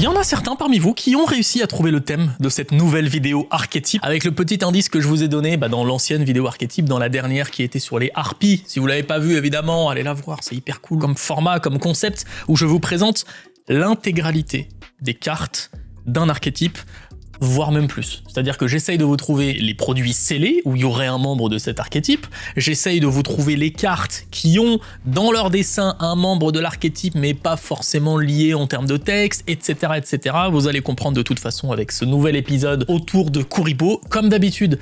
Il y en a certains parmi vous qui ont réussi à trouver le thème de cette nouvelle vidéo archétype, avec le petit indice que je vous ai donné dans l'ancienne vidéo archétype, dans la dernière qui était sur les harpies. Si vous l'avez pas vu, évidemment, allez la voir, c'est hyper cool comme format, comme concept, où je vous présente l'intégralité des cartes d'un archétype, voire même plus. C'est-à-dire que j'essaye de vous trouver les produits scellés, où il y aurait un membre de cet archétype, j'essaye de vous trouver les cartes qui ont dans leur dessin un membre de l'archétype, mais pas forcément lié en termes de texte, etc., etc. Vous allez comprendre de toute façon avec ce nouvel épisode autour de Kuriboh. Comme d'habitude,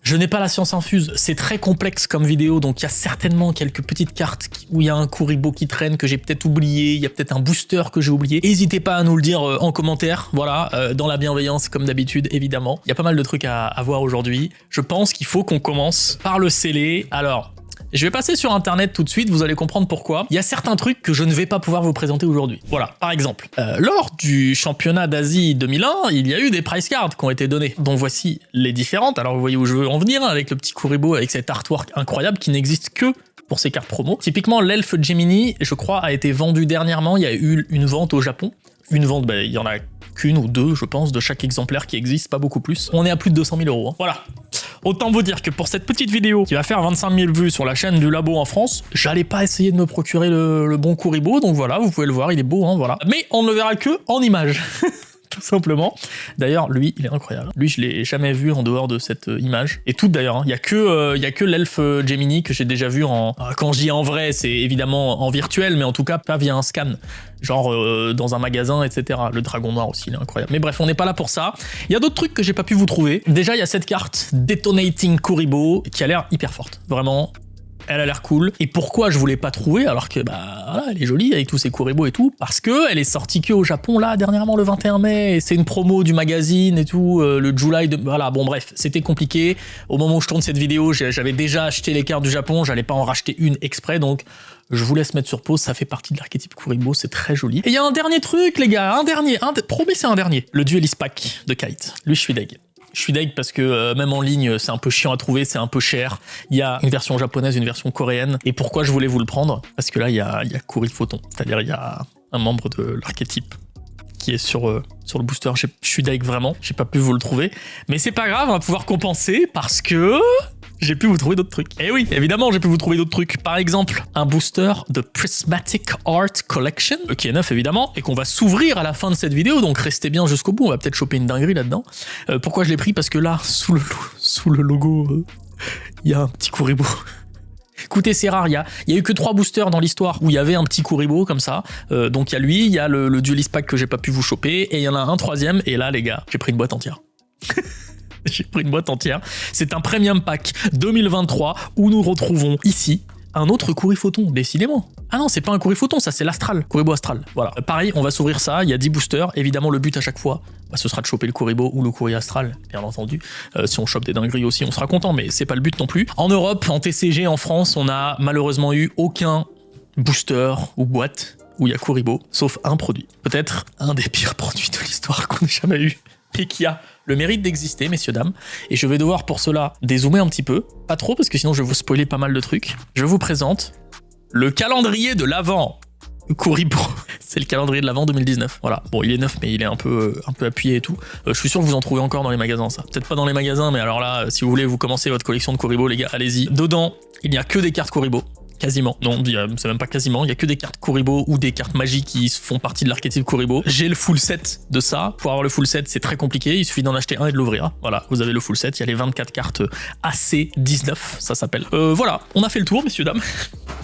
je n'ai pas la science infuse, c'est très complexe comme vidéo, donc il y a certainement quelques petites cartes où il y a un Kuriboh qui traîne que j'ai peut-être oublié, il y a peut-être un booster que j'ai oublié. N'hésitez pas à nous le dire en commentaire, voilà, dans la bienveillance comme d'habitude, évidemment. Il y a pas mal de trucs à voir aujourd'hui. Je pense qu'il faut qu'on commence par le scellé. Alors, je vais passer sur internet tout de suite, vous allez comprendre pourquoi. Il y a certains trucs que je ne vais pas pouvoir vous présenter aujourd'hui. Voilà, par exemple, lors du championnat d'Asie 2001, il y a eu des prize cards qui ont été donnés, dont voici les différentes. Alors vous voyez où je veux en venir, avec le petit Kuriboh, avec cet artwork incroyable qui n'existe que pour ces cartes promo. Typiquement, l'elfe Gemini, je crois, a été vendu dernièrement, il y a eu une vente au Japon. Une vente, il y en a qu'une ou deux, je pense, de chaque exemplaire qui existe, pas beaucoup plus. On est à plus de 200 000 €. Hein. Voilà. Autant vous dire que pour cette petite vidéo qui va faire 25 000 vues sur la chaîne du Labo en France, j'allais pas essayer de me procurer le bon Kuriboh, donc voilà, vous pouvez le voir, il est beau, hein, voilà. Mais on ne le verra que en image. Tout simplement. D'ailleurs, lui, il est incroyable. Lui, je l'ai jamais vu en dehors de cette image. Et tout d'ailleurs, il y a que l'elfe Gemini que j'ai déjà vu en... Quand je dis en vrai, c'est évidemment en virtuel, mais en tout cas pas via un scan. Genre dans un magasin, etc. Le dragon noir aussi, il est incroyable. Mais bref, on n'est pas là pour ça. Il y a d'autres trucs que j'ai pas pu vous trouver. Déjà, il y a cette carte Detonating Kuriboh qui a l'air hyper forte. Vraiment. Elle a l'air cool. Et pourquoi je voulais pas trouver alors que voilà, elle est jolie avec tous ses Kuriboh et tout, parce que elle est sortie que au Japon là dernièrement le 21 mai. C'est une promo du magazine et tout, le July de voilà, bon bref, c'était compliqué. Au moment où je tourne cette vidéo, j'avais déjà acheté les cartes du Japon, j'allais pas en racheter une exprès, donc je vous laisse mettre sur pause, ça fait partie de l'archétype Kuriboh, c'est très joli. Et il y a un dernier truc les gars, promis c'est un dernier. Le Duelist Pack de Kite. Lui je suis deg. Je suis deg parce que même en ligne, c'est un peu chiant à trouver, c'est un peu cher. Il y a une version japonaise, une version coréenne. Et pourquoi je voulais vous le prendre? Parce que là, il y a Kuriphoton. C'est-à-dire, il y a un membre de l'archétype qui est sur le booster. Je suis deg vraiment, j'ai pas pu vous le trouver. Mais c'est pas grave, on va pouvoir compenser parce que... j'ai pu vous trouver d'autres trucs. Et oui, évidemment, j'ai pu vous trouver d'autres trucs. Par exemple, un booster de Prismatic Art Collection, qui est neuf évidemment, et qu'on va s'ouvrir à la fin de cette vidéo, donc restez bien jusqu'au bout, on va peut-être choper une dinguerie là-dedans. Pourquoi je l'ai pris? Parce que là, sous le logo, il y a un petit Kuriboh. Écoutez, c'est rare, il y a eu que 3 boosters dans l'histoire où il y avait un petit Kuriboh comme ça. Donc il y a lui, il y a le Duelist Pack que j'ai pas pu vous choper, et il y en a un troisième, et là les gars, j'ai pris une boîte entière. J'ai pris une boîte entière. C'est un Premium Pack 2023 où nous retrouvons ici un autre Kuriphoton, décidément. Ah non, c'est pas un Kuriphoton, ça c'est l'Astral, Kuriboh Astral. Voilà. Pareil, on va s'ouvrir ça, il y a 10 boosters. Évidemment, le but à chaque fois, ce sera de choper le Kuriboh ou le Kuriboh Astral, bien entendu. Si on chope des dingueries aussi, on sera content, mais c'est pas le but non plus. En Europe, en TCG, en France, on a malheureusement eu aucun booster ou boîte où il y a Kuriboh, sauf un produit. Peut-être un des pires produits de l'histoire qu'on ait jamais eu. Et qui a le mérite d'exister, messieurs, dames. Et je vais devoir pour cela dézoomer un petit peu. Pas trop, parce que sinon je vais vous spoiler pas mal de trucs. Je vous présente le calendrier de l'Avent Kuriboh. C'est le calendrier de l'Avent 2019. Voilà. Bon, il est neuf, mais il est un peu appuyé et tout. Je suis sûr que vous en trouvez encore dans les magasins, ça. Peut-être pas dans les magasins, mais alors là, si vous voulez vous commencer votre collection de Kuriboh, les gars, allez-y. Dedans, il n'y a que des cartes Kuriboh. Quasiment. Non, c'est même pas quasiment. Il y a que des cartes Kuriboh ou des cartes magiques qui font partie de l'archétype Kuriboh. J'ai le full set de ça. Pour avoir le full set, c'est très compliqué. Il suffit d'en acheter un et de l'ouvrir. Voilà, vous avez le full set. Il y a les 24 cartes AC19, ça s'appelle. Voilà, on a fait le tour, messieurs, dames,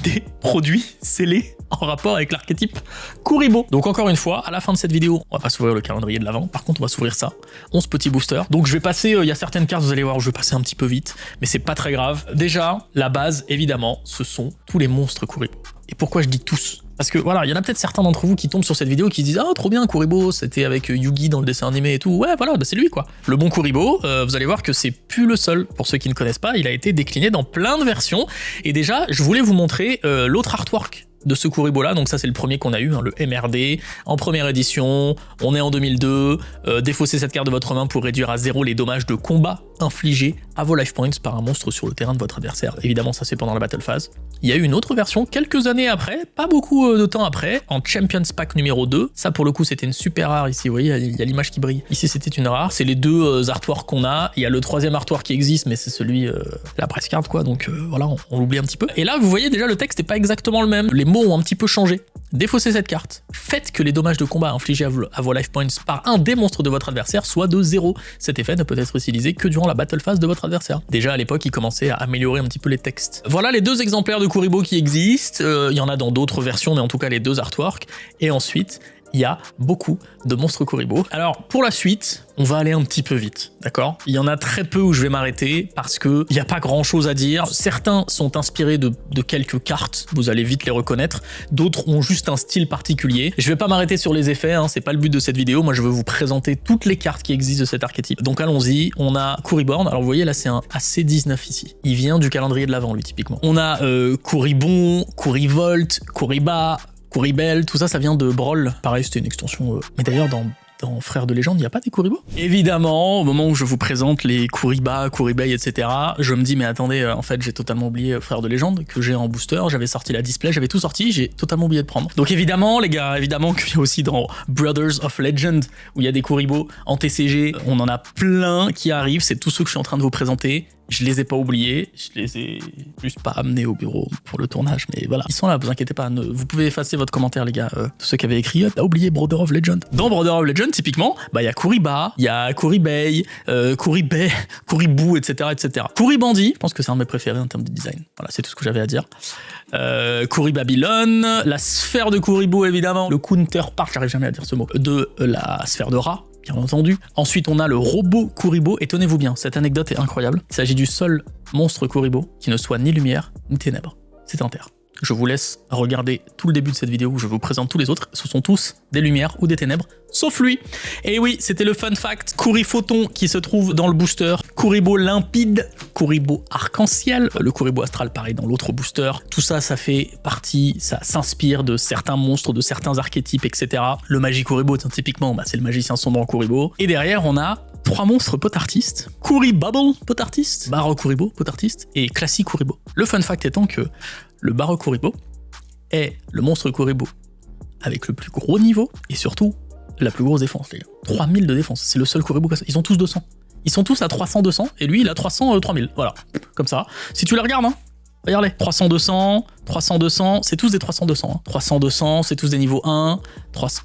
des produits scellés en rapport avec l'archétype Kuriboh. Donc encore une fois, à la fin de cette vidéo, on va pas s'ouvrir le calendrier de l'Avent. Par contre, on va s'ouvrir ça. 11 petits boosters. Donc je vais passer, il y a certaines cartes, vous allez voir, où je vais passer un petit peu vite, mais c'est pas très grave. Déjà, la base, évidemment, ce sont tous les monstres Kuriboh. Et pourquoi je dis tous? Parce que voilà, il y en a peut-être certains d'entre vous qui tombent sur cette vidéo et qui se disent « Ah, trop bien, Kuriboh, c'était avec Yugi dans le dessin animé et tout. » Ouais, voilà, c'est lui, quoi. Le bon Kuriboh, vous allez voir que c'est plus le seul. Pour ceux qui ne connaissent pas, il a été décliné dans plein de versions. Et déjà, je voulais vous montrer l'autre artwork de ce Kuriboh là, donc ça c'est le premier qu'on a eu, hein, le MRD, en première édition, on est en 2002, défaussez cette carte de votre main pour réduire à 0 les dommages de combat infligés à vos life points par un monstre sur le terrain de votre adversaire. Évidemment, ça c'est pendant la battle phase. Il y a eu une autre version quelques années après, pas beaucoup de temps après, en Champions Pack numéro 2. Ça pour le coup c'était une super rare ici, vous voyez, il y a l'image qui brille. Ici c'était une rare, c'est les deux artworks qu'on a. Il y a le troisième artwork qui existe, mais c'est celui, la press card quoi, donc voilà, on l'oublie un petit peu. Et là vous voyez déjà le texte n'est pas exactement le même, les mots ont un petit peu changé. Défaussez cette carte. Faites que les dommages de combat infligés à vos life points par un des monstres de votre adversaire soient de 0. Cet effet ne peut être utilisé que durant la battle phase de votre adversaire. Déjà à l'époque, il commençait à améliorer un petit peu les textes. Voilà les deux exemplaires de Kuriboh qui existent. Il y en a dans d'autres versions, mais en tout cas les deux artworks. Et ensuite, il y a beaucoup de monstres Kuriboh. Alors pour la suite, on va aller un petit peu vite, d'accord? Il y en a très peu où je vais m'arrêter parce que il n'y a pas grand chose à dire. Certains sont inspirés de quelques cartes, vous allez vite les reconnaître. D'autres ont juste un style particulier. Je vais pas m'arrêter sur les effets, hein, c'est pas le but de cette vidéo. Moi je veux vous présenter toutes les cartes qui existent de cet archétype. Donc allons-y, on a Kuriboh. Alors vous voyez là c'est un AC19 ici. Il vient du calendrier de l'Avent lui typiquement. On a Kuribon, Kurivolt, Kuriba, Kuribel, tout ça, ça vient de Brawl. Pareil, c'était une extension. Mais d'ailleurs, dans Frères de Légende, il n'y a pas des Kuriboh? Évidemment, au moment où je vous présente les Kuriba, Kuribei, etc., je me dis, mais attendez, en fait, j'ai totalement oublié Frères de Légende, que j'ai en booster, j'avais sorti la display, j'avais tout sorti, j'ai totalement oublié de prendre. Donc évidemment, les gars, évidemment qu'il y a aussi dans Brothers of Legend, où il y a des Kuriboh en TCG, on en a plein qui arrivent, c'est tous ceux que je suis en train de vous présenter. Je les ai pas oubliés, je les ai juste pas amenés au bureau pour le tournage, mais voilà. Ils sont là, vous inquiétez pas, vous pouvez effacer votre commentaire les gars, tous ceux qui avaient écrit « T'as oublié Brother of Legend ». Dans Brother of Legend, typiquement, bah il y a Kuriba, il y a Kuribei, Kuribei, Kuribou, etc. etc. Kuribandi, je pense que c'est un de mes préférés en termes de design. Voilà, c'est tout ce que j'avais à dire. Kuribabylon, la sphère de Kuriboh évidemment, le counterpart, j'arrive jamais à dire ce mot, de la sphère de Ra. Bien entendu. Ensuite, on a le robot Kuriboh, et tenez-vous bien, cette anecdote est incroyable. Il s'agit du seul monstre Kuriboh qui ne soit ni lumière ni ténèbres. C'est un terre. Je vous laisse regarder tout le début de cette vidéo où je vous présente tous les autres. Ce sont tous des lumières ou des ténèbres, sauf lui. Et oui, c'était le fun fact. Kuriphoton qui se trouve dans le booster. Kuriboh limpide, Kuriboh arc-en-ciel, le Kuriboh astral pareil dans l'autre booster. Tout ça, ça fait partie, ça s'inspire de certains monstres, de certains archétypes, etc. Le Magi Kuriboh, typiquement, bah, c'est le magicien sombre en Kuriboh. Et derrière, on a 3 monstres pot artistes. Kuribubble pot artiste, Baroque Kuriboh pot artiste et Classic Kuriboh. Le fun fact étant que le Baroque Kuriboh est le monstre Kuriboh avec le plus gros niveau et surtout la plus grosse défense, les gars. 3000 de défense, c'est le seul Kuriboh comme ça. Ils ont tous 200. Ils sont tous à 300-200 et lui il a 3000. Voilà, comme ça. Si tu les regardes, hein, regardez. 300-200, 300-200, c'est tous des 300-200. Hein. 300-200, c'est tous des niveaux 1. 300.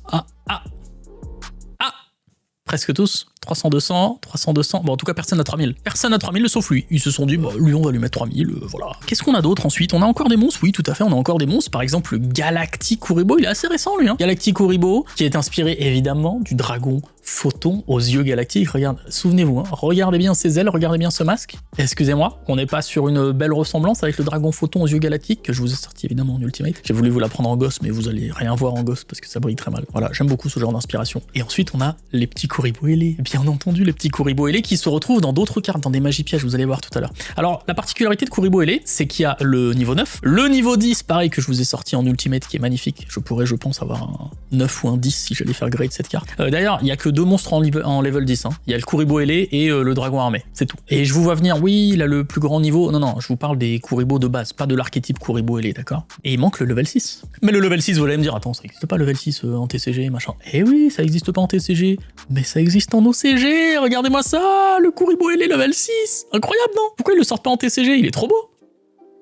Presque tous. 300-200, 300-200. Bon, en tout cas, personne n'a 3000. Personne n'a 3000, sauf lui. Ils se sont dit, bah, lui, on va lui mettre 3000, voilà. Qu'est-ce qu'on a d'autre ensuite? On a encore des monstres? Oui, tout à fait, on a encore des monstres. Par exemple, le Galactic Kuriboh, il est assez récent, lui. Hein. Galactic Kuriboh, qui est inspiré, évidemment, du dragon Photon aux yeux galactiques. Regarde, souvenez-vous, hein, regardez bien ses ailes, regardez bien ce masque. Excusez-moi, on n'est pas sur une belle ressemblance avec le dragon Photon aux yeux galactiques, que je vous ai sorti, évidemment, en Ultimate. J'ai voulu vous la prendre en gosse, mais vous allez rien voir en gosse, parce que ça brille très mal. Voilà, j'aime beaucoup ce genre d'inspiration. Et ensuite, on a les petits Kuriboh ailés. Bien entendu, les petits Kuriboh ailés qui se retrouvent dans d'autres cartes, dans des magies pièges, vous allez voir tout à l'heure. Alors, la particularité de Kuriboh ailés, c'est qu'il y a le niveau 9, le niveau 10, pareil, que je vous ai sorti en Ultimate, qui est magnifique. Je pourrais, je pense, avoir un 9 ou un 10 si j'allais faire grade cette carte. D'ailleurs, il y a que 2 monstres en level 10. Hein. Il y a le Kuriboh ailé et le dragon armé, c'est tout. Et je vous vois venir, oui, il a le plus grand niveau. Non, je vous parle des Kuriboh de base, pas de l'archétype Kuriboh ailé, d'accord? Et il manque le level 6. Mais le level 6, vous allez me dire, attends, ça existe pas level 6 en TCG, machin. Eh oui, ça existe pas en TCG, mais ça existe en OCG, regardez-moi ça, le Kuriboh ailé level 6. Incroyable, non? Pourquoi ils le sortent pas en TCG? Il est trop beau.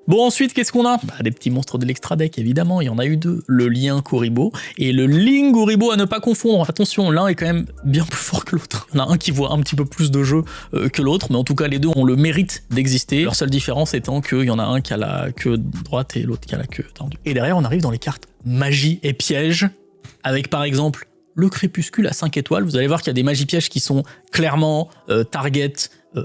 Bon, ensuite, qu'est-ce qu'on a? Bah, des petits monstres de l'extra deck, évidemment, il y en a eu 2. Le lien Kuriboh et le Ling Kuriboh à ne pas confondre. Attention, l'un est quand même bien plus fort que l'autre. Il y en a un qui voit un petit peu plus de jeu que l'autre, mais en tout cas, les deux ont le mérite d'exister. Leur seule différence étant qu'il y en a un qui a la queue droite et l'autre qui a la queue tendue. Et derrière, on arrive dans les cartes magie et piège, avec par exemple le crépuscule à 5 étoiles. Vous allez voir qu'il y a des magies pièges qui sont clairement target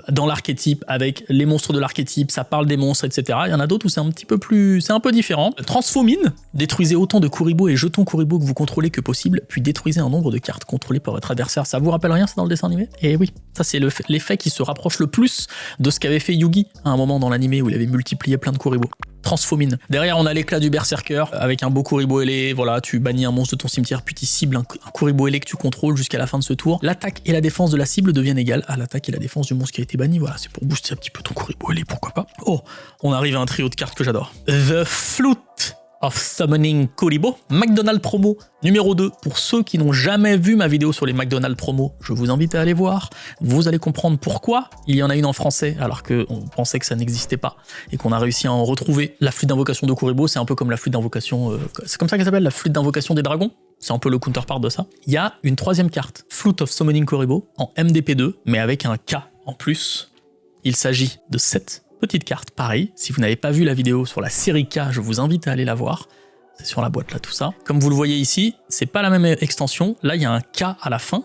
dans l'archétype, avec les monstres de l'archétype, ça parle des monstres, etc. Il y en a d'autres où c'est un petit peu plus... c'est un peu différent. Transfomine, détruisez autant de Kuriboh et jetons Kuriboh que vous contrôlez que possible, puis détruisez un nombre de cartes contrôlées par votre adversaire. Ça vous rappelle rien, c'est dans le dessin animé? Et oui, ça c'est l'effet qui se rapproche le plus de ce qu'avait fait Yugi à un moment dans l'animé où il avait multiplié plein de Kuriboh. Transfomine. Derrière, on a l'éclat du Berserker avec un beau Kuriboh ailé. Voilà, tu bannis un monstre de ton cimetière, puis tu cibles un Kuriboh ailé que tu contrôles jusqu'à la fin de ce tour. L'attaque et la défense de la cible deviennent égales à l'attaque et la défense du monstre qui a été banni. Voilà, c'est pour booster un petit peu ton Kuriboh ailé, pourquoi pas. Oh, on arrive à un trio de cartes que j'adore. The Flute of Summoning Kuriboh, McDonald's promo numéro 2. Pour ceux qui n'ont jamais vu ma vidéo sur les McDonald's promo, je vous invite à aller voir. Vous allez comprendre pourquoi il y en a une en français alors qu'on pensait que ça n'existait pas et qu'on a réussi à en retrouver. La flûte d'invocation de Kuriboh, c'est un peu comme la flûte d'invocation... c'est comme ça qu'elle s'appelle, la flûte d'invocation des dragons. C'est un peu le counterpart de ça. Il y a une troisième carte, Flute of Summoning Kuriboh, en MDP2, mais avec un K en plus. Il s'agit de cette petite carte, pareil. Si vous n'avez pas vu la vidéo sur la série K, je vous invite à aller la voir. C'est sur la boîte là, tout ça. Comme vous le voyez ici, c'est pas la même extension. Là, il y a un K à la fin.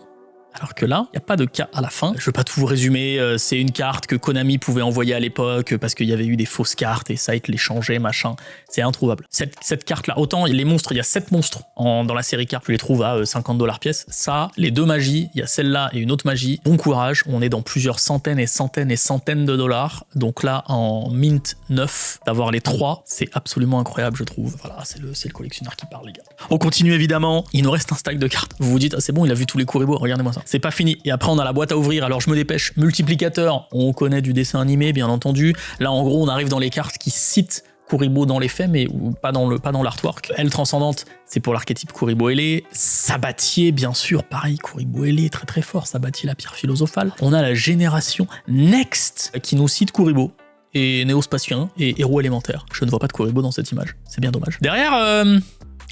Alors que là, il n'y a pas de K à la fin. Je ne vais pas tout vous résumer, c'est une carte que Konami pouvait envoyer à l'époque parce qu'il y avait eu des fausses cartes et Site les changeait, machin. C'est introuvable. Cette carte-là, autant les monstres, il y a 7 monstres dans la série K, tu les trouves à 50$ pièce. Ça, les 2 magies, il y a celle-là et une autre magie. Bon courage, on est dans plusieurs centaines et centaines et centaines de dollars. Donc là, en mint 9, d'avoir les 3, c'est absolument incroyable, je trouve. Voilà, c'est le collectionneur qui parle, les gars. On continue évidemment, il nous reste un stack de cartes. Vous vous dites, ah, c'est bon, il a vu tous les Kuriboh, regardez-moi ça. C'est pas fini. Et après, on a la boîte à ouvrir. Alors, je me dépêche. Multiplicateur. On connaît du dessin animé, bien entendu. Là, en gros, on arrive dans les cartes qui citent Kuriboh dans les faits, mais pas dans l'artwork. Elle transcendante, c'est pour l'archétype Kuriboh ailé. Sabatier, bien sûr. Pareil, Kuriboh ailé, très très fort. Sabatier, la pierre philosophale. On a la génération Next qui nous cite Kuriboh et Néospatien et héros élémentaire. Je ne vois pas de Kuriboh dans cette image. C'est bien dommage. Derrière,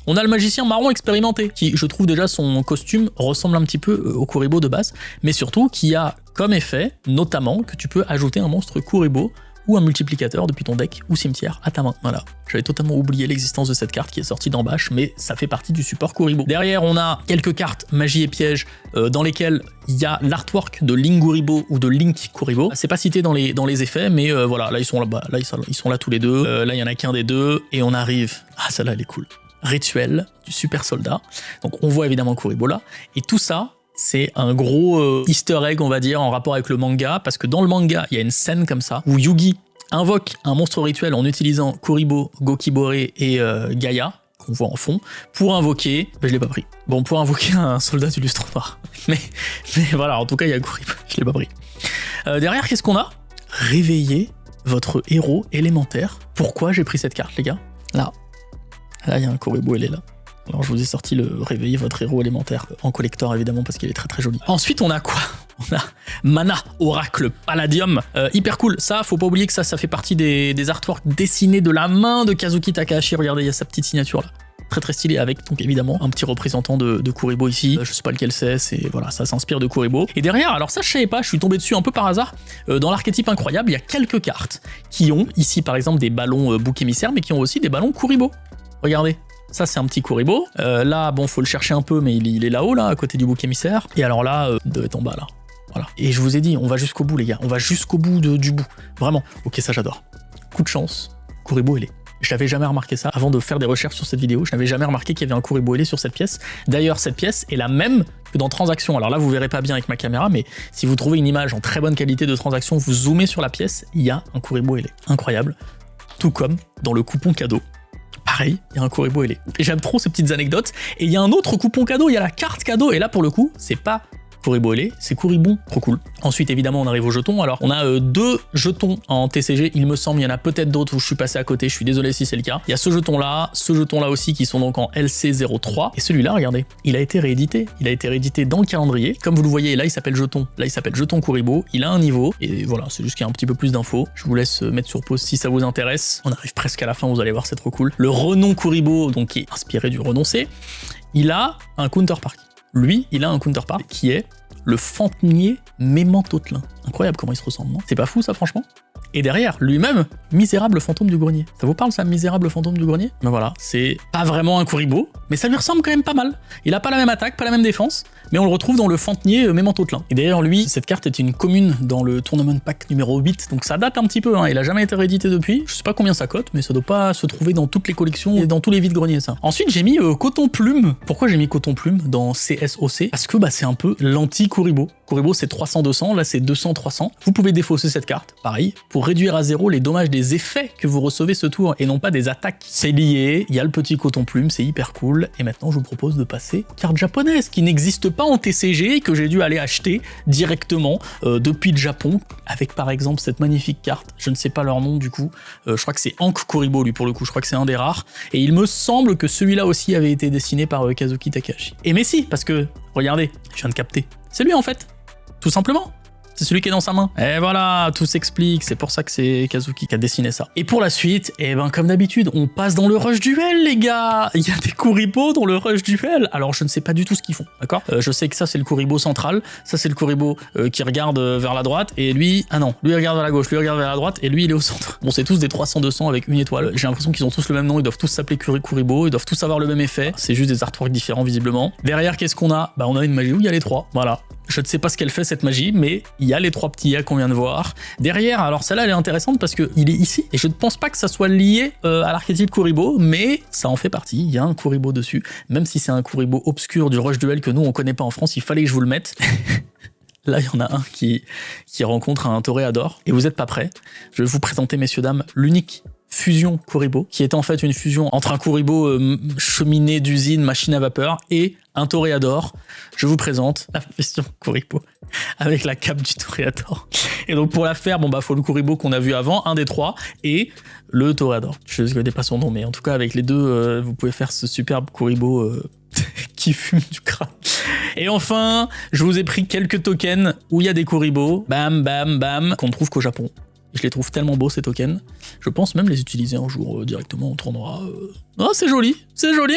on a le magicien marron expérimenté, qui, je trouve déjà, son costume ressemble un petit peu au Kuriboh de base, mais surtout qui a comme effet, notamment, que tu peux ajouter un monstre Kuriboh ou un multiplicateur depuis ton deck ou cimetière à ta main. Voilà, j'avais totalement oublié l'existence de cette carte qui est sortie d'en bâche, mais ça fait partie du support Kuriboh. Derrière, on a quelques cartes magie et piège dans lesquelles il y a l'artwork de Link Kuriboh ou de Link Kuriboh. C'est pas cité dans les effets, mais voilà, là ils sont là, ils sont là tous les deux. Là il y en a qu'un des deux, et on arrive. Ah, celle-là elle est cool. Rituel du super soldat. Donc on voit évidemment Kuriboh là, et tout ça, c'est un gros easter egg, on va dire, en rapport avec le manga, parce que dans le manga, il y a une scène comme ça, où Yugi invoque un monstre rituel en utilisant Kuriboh, Gokibore et Gaïa, qu'on voit en fond, pour invoquer... Ben, je l'ai pas pris. Bon, pour invoquer un soldat du lustre noir. mais voilà, en tout cas, il y a Kuriboh, je l'ai pas pris. Derrière, qu'est-ce qu'on a? Réveillez votre héros élémentaire. Pourquoi j'ai pris cette carte, les gars? Là, il y a un Kuriboh, elle est là. Alors je vous ai sorti le réveiller votre héros élémentaire en collector évidemment parce qu'il est très très joli. Ensuite on a quoi? On a Mana Oracle Palladium, hyper cool. Ça, faut pas oublier que ça fait partie des artworks dessinés de la main de Kazuki Takahashi. Regardez, il y a sa petite signature là. Très très stylé, avec donc évidemment un petit représentant de Kuriboh ici. Je sais pas lequel c'est, voilà, ça s'inspire de Kuriboh. Et derrière, alors ça je savais pas, je suis tombé dessus un peu par hasard. Dans l'archétype incroyable, il y a quelques cartes qui ont ici par exemple des ballons bouc émissaire, mais qui ont aussi des ballons Kuriboh. Regardez, ça c'est un petit Kuriboh. Là, bon, faut le chercher un peu, mais il est là-haut, là, à côté du bouc émissaire. Et alors là, il doit être en bas, là. Voilà. Et je vous ai dit, on va jusqu'au bout, les gars. On va jusqu'au bout du bout. Vraiment. Ok, ça j'adore. Coup de chance, Kuriboh ailé. Je n'avais jamais remarqué ça avant de faire des recherches sur cette vidéo. Je n'avais jamais remarqué qu'il y avait un Kuriboh ailé sur cette pièce. D'ailleurs, cette pièce est la même que dans Transaction. Alors là, vous verrez pas bien avec ma caméra, mais si vous trouvez une image en très bonne qualité de Transaction, vous zoomez sur la pièce, il y a un Kuriboh ailé. Incroyable. Tout comme dans le coupon cadeau. Pareil, il y a un Kuriboh ailé. Et j'aime trop ces petites anecdotes. Et il y a un autre coupon cadeau, il y a la carte cadeau. Et là, pour le coup, c'est pas Kuriboh ailé, c'est Kuribon, trop cool. Ensuite, évidemment, on arrive aux jetons. Alors, on a 2 jetons en TCG, il me semble. Il y en a peut-être d'autres où je suis passé à côté. Je suis désolé si c'est le cas. Il y a ce jeton-là aussi, qui sont donc en LC03. Et celui-là, regardez, il a été réédité. Il a été réédité dans le calendrier. Comme vous le voyez, là, il s'appelle jeton. Là, il s'appelle jeton Kuriboh. Il a un niveau. Et voilà, c'est juste qu'il y a un petit peu plus d'infos. Je vous laisse mettre sur pause si ça vous intéresse. On arrive presque à la fin, vous allez voir, c'est trop cool. Le renom Kuriboh, donc qui est inspiré du renoncé, il a un counterpart. Lui, il a un counterpart qui est le Fantinier Mémentotelin. Incroyable comment il se ressemble, non? C'est pas fou ça, franchement? Et derrière, lui-même, Misérable Fantôme du Grenier. Ça vous parle, ça, Misérable Fantôme du Grenier? Ben voilà, c'est pas vraiment un Kuriboh, mais ça lui ressemble quand même pas mal. Il a pas la même attaque, pas la même défense, mais on le retrouve dans le Fantenier Mémentotelin. Et d'ailleurs lui, cette carte était une commune dans le Tournament Pack numéro 8, donc ça date un petit peu, hein. Il a jamais été réédité depuis, je sais pas combien ça cote, mais ça doit pas se trouver dans toutes les collections et dans tous les vides-greniers ça. Ensuite j'ai mis Coton Plume. Pourquoi j'ai mis Coton Plume dans CSOC? Parce que bah, c'est un peu l'anti-Kuribo. Kuribo c'est 300-200, là c'est 200-300. Vous pouvez défausser cette carte, pareil, pour réduire à zéro les dommages des effets que vous recevez ce tour et non pas des attaques. C'est lié, il y a le petit Coton Plume, c'est hyper cool. Et maintenant je vous propose de passer aux cartes japonaises qui n'existent pas en TCG et que j'ai dû aller acheter directement depuis le Japon, avec par exemple cette magnifique carte, je ne sais pas leur nom du coup, je crois que c'est Hank Kuribo lui pour le coup, je crois que c'est un des rares, et il me semble que celui-là aussi avait été dessiné par Kazuki Takahashi. Et mais si, parce que, regardez, je viens de capter, c'est lui en fait, tout simplement. C'est celui qui est dans sa main. Et voilà, tout s'explique, c'est pour ça que c'est Kazuki qui a dessiné ça. Et pour la suite, eh ben comme d'habitude, on passe dans le rush duel les gars. Il y a des Kuribo dans le rush duel. Alors je ne sais pas du tout ce qu'ils font, d'accord? Je sais que ça c'est le Kuribo central, ça c'est le Kuribo qui regarde vers la droite, et lui, ah non, lui il regarde vers la gauche, lui il regarde vers la droite, et lui il est au centre. Bon c'est tous des 300-200 avec une étoile, j'ai l'impression qu'ils ont tous le même nom, ils doivent tous s'appeler Kuribo, ils doivent tous avoir le même effet, c'est juste des artworks différents visiblement. Derrière qu'est-ce qu'on a? Bah on a une magie où il y a les trois, voilà. Je ne sais pas ce qu'elle fait cette magie, mais il y a les trois petits yaks qu'on vient de voir. Derrière, alors celle-là elle est intéressante parce qu'il est ici, et je ne pense pas que ça soit lié à l'archétype Kuribo, mais ça en fait partie, il y a un Kuribo dessus, même si c'est un Kuribo obscur du rush duel que nous on connaît pas en France, il fallait que je vous le mette. Là, il y en a un qui rencontre un toréador, et vous n'êtes pas prêts. Je vais vous présenter, messieurs, dames, l'unique fusion Kuribo, qui est en fait une fusion entre un Kuribo cheminée d'usine, machine à vapeur, et un toréador. Je vous présente la fusion Kuribo avec la cape du toréador. Et donc pour la faire, bon bah faut le Kuribo qu'on a vu avant, un des trois, et le toréador. Je ne connais pas son nom, mais en tout cas avec les deux, vous pouvez faire ce superbe Kuribo qui fume du crâne. Et enfin, je vous ai pris quelques tokens où il y a des Kuribo, bam bam bam, qu'on ne trouve qu'au Japon. Je les trouve tellement beaux ces tokens. Je pense même les utiliser un jour directement en tournoi. Oh, c'est joli,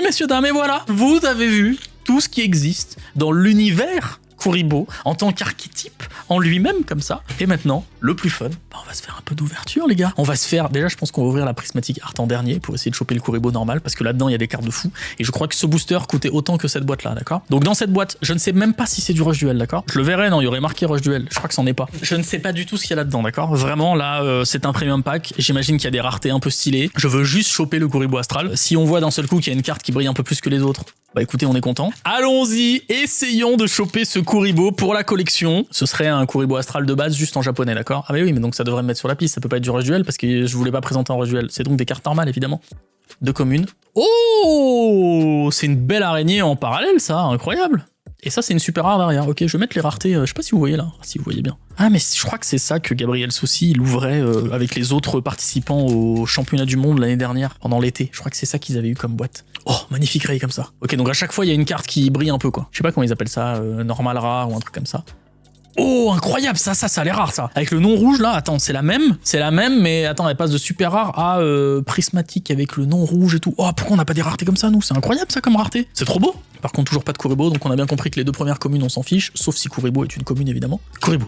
messieurs, dames, et voilà. Vous avez vu tout ce qui existe dans l'univers Kuribo en tant qu'archétype en lui-même comme ça. Et maintenant, le plus fun, bah on va se faire un peu d'ouverture les gars. On va se faire, déjà je pense qu'on va ouvrir la Prismatic Art en dernier pour essayer de choper le Kuribo normal parce que là-dedans il y a des cartes de fou et je crois que ce booster coûtait autant que cette boîte là, d'accord? Donc dans cette boîte, je ne sais même pas si c'est du rush duel, d'accord? Je le verrai, non, il y aurait marqué rush duel, je crois que c'en est pas. Je ne sais pas du tout ce qu'il y a là-dedans, d'accord? Vraiment là, c'est un premium pack, j'imagine qu'il y a des raretés un peu stylées. Je veux juste choper le Kuribo Astral. Si on voit d'un seul coup qu'il y a une carte qui brille un peu plus que les autres, bah écoutez, on est content. Allons-y, essayons de choper ce Kuribo pour la collection. Ce serait un Kuribo Astral de base juste en japonais, d'accord? Ah mais oui, mais donc ça devrait me mettre sur la piste, ça peut pas être du rush duel parce que je voulais pas présenter un rush duel. C'est donc des cartes normales évidemment. De communes. Oh, c'est une belle araignée en parallèle ça, incroyable. Et ça c'est une super rare derrière. Ok, je vais mettre les raretés, je sais pas si vous voyez là, si vous voyez bien. Ah mais je crois que c'est ça que Gabriel Soucy il ouvrait avec les autres participants au championnat du monde l'année dernière, pendant l'été. Je crois que c'est ça qu'ils avaient eu comme boîte. Oh, magnifique ray comme ça. Ok, donc à chaque fois il y a une carte qui brille un peu quoi. Je sais pas comment ils appellent ça, normal rare ou un truc comme ça. Oh, incroyable, ça a l'air rare ça. Avec le nom rouge là, attends, c'est la même, mais attends, elle passe de super rare à prismatique avec le nom rouge et tout. Oh, pourquoi on n'a pas des raretés comme ça nous? C'est incroyable ça comme rareté. C'est trop beau. Par contre, toujours pas de Kuribo, donc on a bien compris que les deux premières communes on s'en fiche, sauf si Kuribo est une commune évidemment. Kuribo.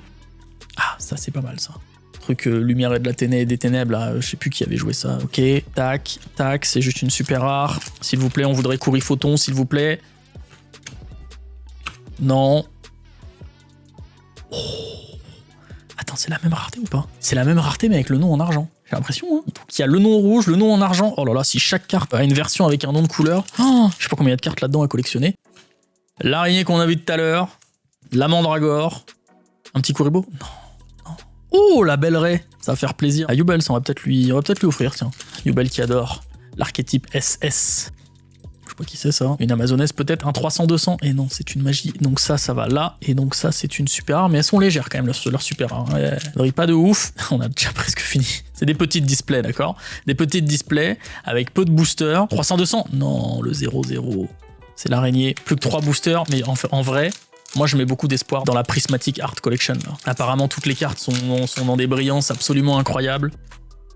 Ah, ça c'est pas mal ça. Truc lumière et de la des ténèbres là, je sais plus qui avait joué ça. Ok, tac, tac, c'est juste une super rare. S'il vous plaît, on voudrait Kuriphoton, s'il vous plaît. Non. Oh. Attends, c'est la même rareté ou pas? C'est la même rareté mais avec le nom en argent. J'ai l'impression, hein. Donc il y a le nom rouge, le nom en argent. Oh là là, si chaque carte a une version avec un nom de couleur. Oh, je sais pas combien il y a de cartes là-dedans à collectionner. L'araignée qu'on a vu tout à l'heure. La mandragore. Un petit Kuribo? Non. Oh, la belle raie, ça va faire plaisir. À Yubel, on va peut-être lui offrir, tiens. Yubel qui adore l'archétype SS. Je sais pas qui c'est ça. Une amazonesse peut-être, un 300-200. Et non, c'est une magie. Donc ça va là. Et donc ça, c'est une super rare. Mais elles sont légères quand même, leurs super rares. Ouais, elles brillent pas de ouf. On a déjà presque fini. C'est des petites displays, d'accord? Des petites displays avec peu de boosters. 300-200? Non, le 0-0. C'est l'araignée. Plus que 3 boosters. Mais en vrai... Moi, je mets beaucoup d'espoir dans la Prismatic Art Collection. Là. Apparemment, toutes les cartes sont dans des brillances absolument incroyables.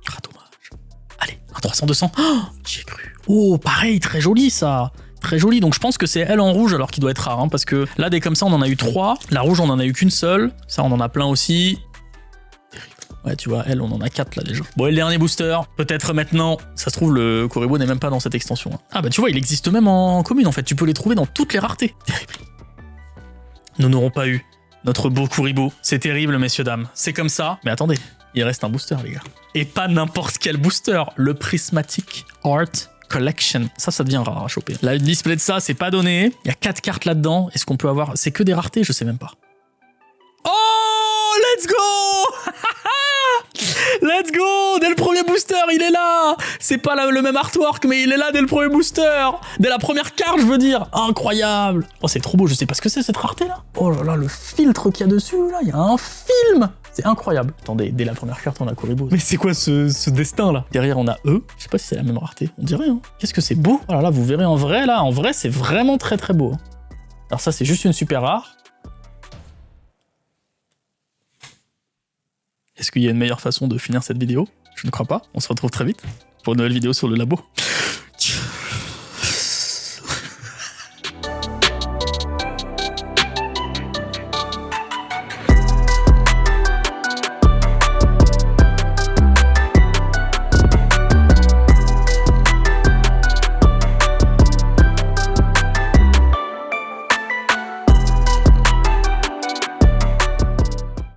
Ah, dommage. Allez, un 300-200. Oh, j'y ai cru. Oh, pareil, très joli, ça. Très joli. Donc, je pense que c'est elle en rouge, alors qu'il doit être rare. Hein, parce que là, des comme ça, on en a eu 3. La rouge, on en a eu qu'une seule. Ça, on en a plein aussi. Terrible. Ouais, tu vois, elle, on en a 4 là déjà. Bon, et le dernier booster, peut-être maintenant. Ça se trouve, le Kuribo n'est même pas dans cette extension. Hein. Ah, bah, tu vois, il existe même en commune, en fait. Tu peux les trouver dans toutes les raretés. Terrible. nous n'aurons pas eu notre beau Kuribo. C'est terrible, messieurs, dames. C'est comme ça. Mais attendez, il reste un booster, les gars. Et pas n'importe quel booster. Le Prismatic Art Collection. Ça devient rare à choper. Là, le display de ça, c'est pas donné. Il y a 4 cartes là-dedans. Est-ce qu'on peut avoir... C'est que des raretés, je sais même pas. Oh, let's go. Let's go. Dès le premier booster, il est là. C'est pas le même artwork, mais il est là dès le premier booster. Dès la première carte, je veux dire. Incroyable. Oh, c'est trop beau. Je sais pas ce que c'est, cette rareté-là. Oh là là, le filtre qu'il y a dessus, là. Il y a un film. C'est incroyable. Attendez, dès la première carte, on a Kuribo. Mais c'est quoi ce destin-là? Derrière, on a eux. Je sais pas si c'est la même rareté. On dirait, hein. Qu'est-ce que c'est beau. Oh là là, vous verrez en vrai, là. En vrai, c'est vraiment très très beau. Alors ça, c'est juste une super rare. Est-ce qu'il y a une meilleure façon de finir cette vidéo? Je ne crois pas. On se retrouve très vite pour une nouvelle vidéo sur le labo.